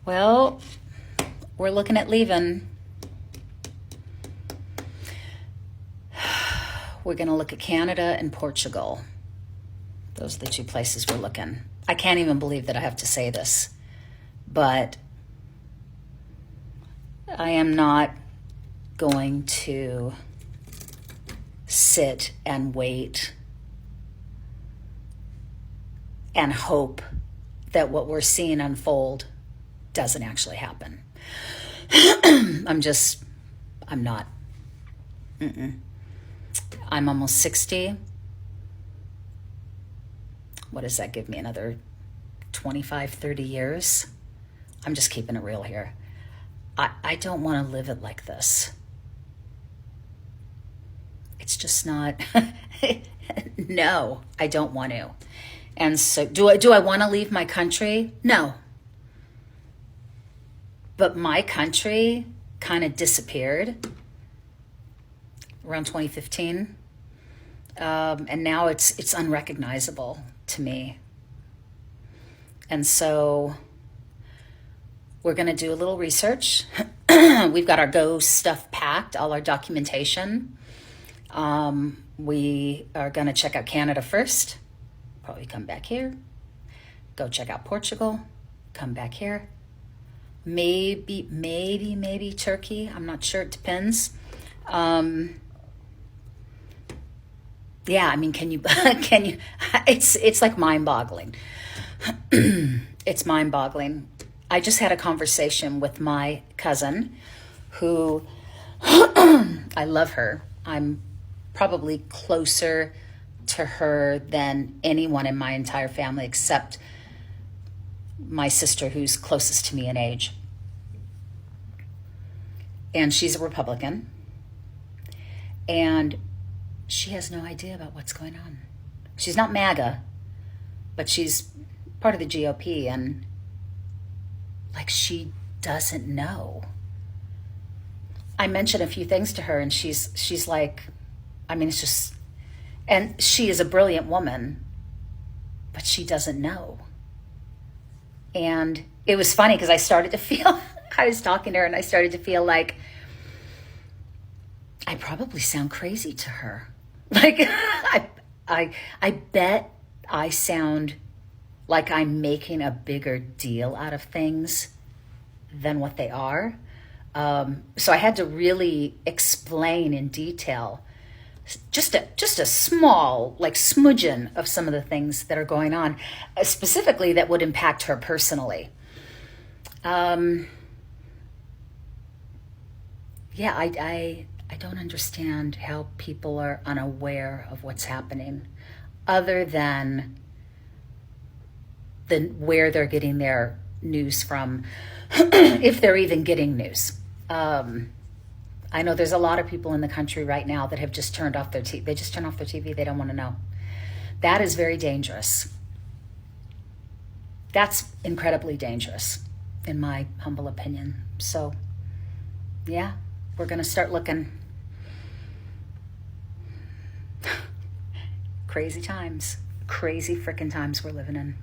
Well, we're looking at leaving. We're going to look at Canada and Portugal. Those are the two places we're looking. I can't even believe that I have to say this, but I am not going to sit and wait and hope that what we're seeing unfold doesn't actually happen. I'm not. I'm almost 60. What does that give me? Another 25, 30 years? I'm just keeping it real here. I don't want to live it like this. It's just not. No, I don't want to. And so do I want to leave my country? No. But my country kind of disappeared around 2015. And now it's unrecognizable to me. And so we're going to do a little research. We've got our Go stuff packed, all our documentation. We are going to check out Canada first. Probably come back here. Go check out Portugal. Come back here. Maybe Turkey. I'm not sure. It depends. Yeah, I mean, can you, it's like mind-boggling. It's mind-boggling. I just had a conversation with my cousin who, I love her. I'm probably closer to her than anyone in my entire family except my sister who's closest to me in age. And she's a Republican. And she has no idea about what's going on. She's not MAGA, but she's part of the GOP, and like she doesn't know. I mentioned a few things to her, and she's like, I mean, it's just, and she is a brilliant woman, but she doesn't know. And it was funny because I started to feel, I was talking to her and I started to feel like I probably sound crazy to her. Like, I bet I sound like I'm making a bigger deal out of things than what they are. So I had to really explain in detail just a small, like, smudgeon of some of the things that are going on, specifically that would impact her personally. Yeah, I don't understand how people are unaware of what's happening, other than where they're getting their news from, if they're even getting news. I know there's a lot of people in the country right now that have just turned off their TV. They just turn off their TV. They don't want to know. That is very dangerous. That's incredibly dangerous, in my humble opinion. So, yeah, we're going to start looking. Crazy times. Crazy freaking times we're living in.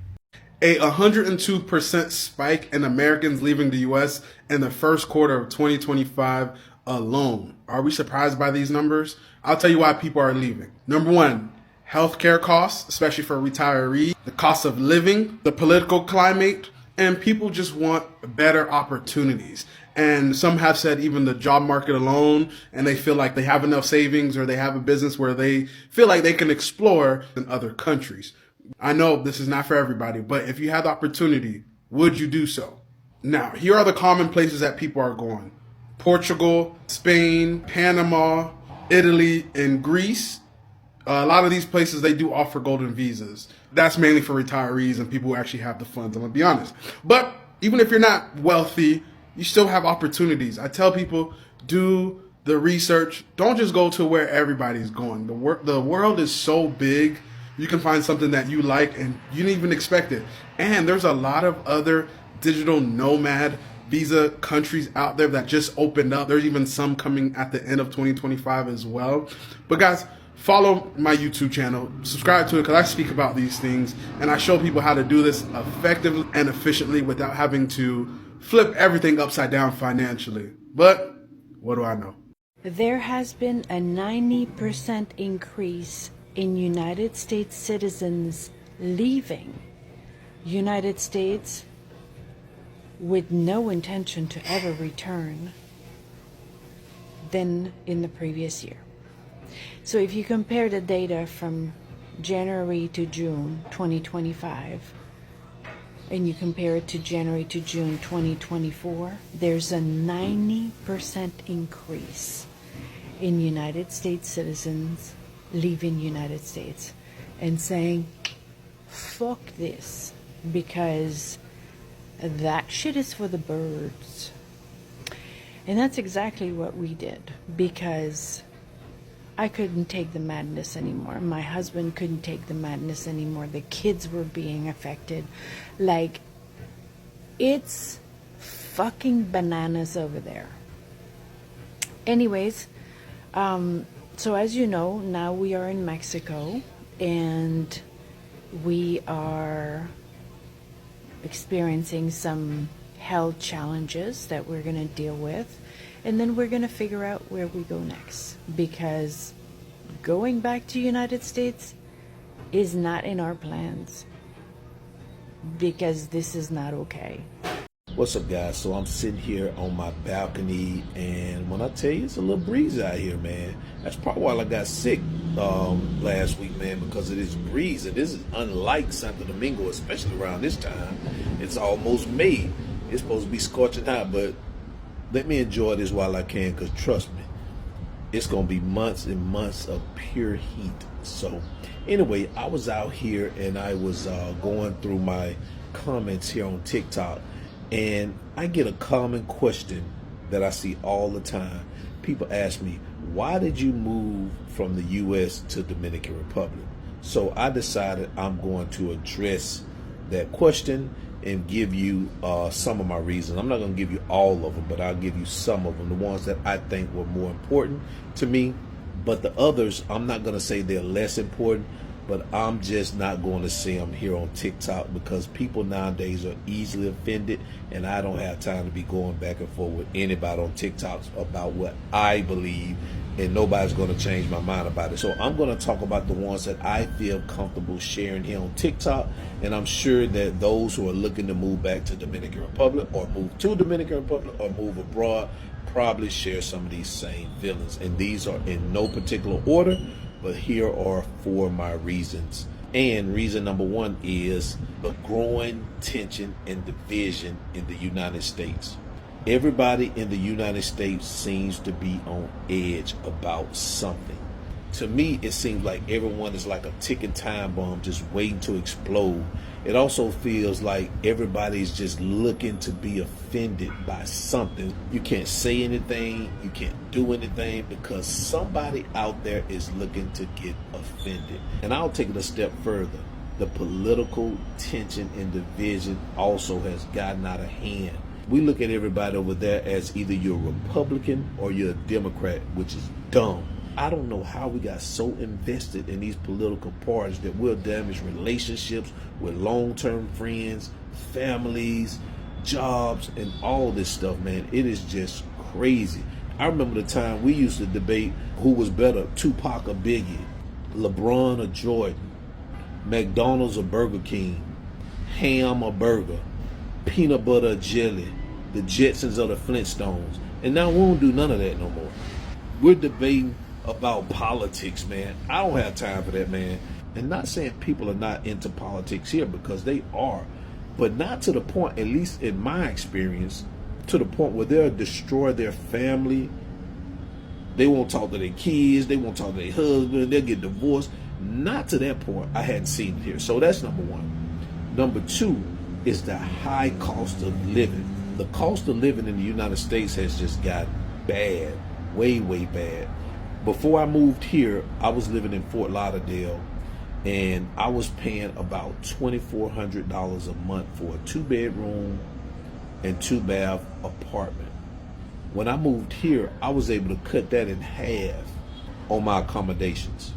A 102% spike in Americans leaving the U.S. in the first quarter of 2025 alone. Are we surprised by these numbers? I'll tell you why people are leaving. Number one, healthcare costs, especially for retirees, the cost of living, the political climate, and people just want better opportunities. And some have said even the job market alone, and they feel like they have enough savings or they have a business where they feel like they can explore in other countries. I know this is not for everybody, but if you had the opportunity, would you do so? Now, here are the common places that people are going. Portugal, Spain, Panama, Italy, and Greece. A lot of these places, they do offer golden visas. That's mainly for retirees and people who actually have the funds, I'm gonna be honest. But even if you're not wealthy, you still have opportunities. I tell people, do the research. Don't just go to where everybody's going. The world is so big. You can find something that you like and you didn't even expect it. And there's a lot of other digital nomad visa countries out there that just opened up. There's even some coming at the end of 2025 as well. But guys, follow my YouTube channel, subscribe to it, because I speak about these things and I show people how to do this effectively and efficiently without having to flip everything upside down financially. But what do I know? There has been a 90% increase in United States citizens leaving United States with no intention to ever return than in the previous year. So if you compare the data from January to June 2025 and you compare it to January to June 2024, there's a 90% increase in United States citizens leaving United States and saying, fuck this, because that shit is for the birds. And that's exactly what we did, because I couldn't take the madness anymore. My husband couldn't take the madness anymore. The kids were being affected. Like, it's fucking bananas over there. Anyways, so as you know, now we are in Mexico and we are experiencing some health challenges that we're going to deal with, and then we're going to figure out where we go next, because going back to United States is not in our plans, because this is not okay. What's up, guys? So I'm sitting here on my balcony, and when I tell you it's a little breeze out here, man, that's probably why I got sick last week, man, because of this breeze. And this is unlike Santo Domingo, especially around this time. It's almost May. It's supposed to be scorching hot, but let me enjoy this while I can, because trust me, it's going to be months and months of pure heat. So anyway, I was out here and I was going through my comments here on TikTok, and I get a common question that I see all the time. People ask me, why did you move from the U.S. to Dominican Republic? So I decided I'm going to address that question and give you some of my reasons. I'm not going to give you all of them, but I'll give you some of them, the ones that I think were more important to me. But the others, I'm not going to say they're less important, but I'm just not going to say them here on TikTok, because people nowadays are easily offended, and I don't have time to be going back and forth with anybody on TikTok about what I believe, and nobody's going to change my mind about it. So I'm going to talk about the ones that I feel comfortable sharing here on TikTok, and I'm sure that those who are looking to move back to Dominican Republic or move to Dominican Republic or move abroad probably share some of these same feelings. And these are in no particular order, but here are 4 of my reasons. And reason number 1 is the growing tension and division in the United States. Everybody in the United States seems to be on edge about something. To me, it seems like everyone is like a ticking time bomb just waiting to explode. It also feels like everybody's just looking to be offended by something. You can't say anything, you can't do anything, because somebody out there is looking to get offended. And I'll take it a step further. The political tension and division also has gotten out of hand. We look at everybody over there as either you're a Republican or you're a Democrat, which is dumb. I don't know how we got so invested in these political parties that we'll damage relationships with long-term friends, families, jobs, and all this stuff, man. It is just crazy. I remember the time we used to debate who was better, Tupac or Biggie, LeBron or Jordan, McDonald's or Burger King, ham or burger, peanut butter or jelly, the Jetsons or the Flintstones. And now we don't do none of that no more. We're debating about politics, man. I don't have time for that, man. And not saying people are not into politics here, because they are, but not to the point, at least in my experience, to the point where they'll destroy their family. They won't talk to their kids, they won't talk to their husband, they'll get divorced. Not to that point. I hadn't seen it here. So that's number 1. Number 2 is the high cost of living. The cost of living in the United States has just got bad, way, way bad. Before I moved here, I was living in Fort Lauderdale, and I was paying about $2,400 a month for a 2-bedroom and 2-bath apartment. When I moved here, I was able to cut that in half on my accommodations.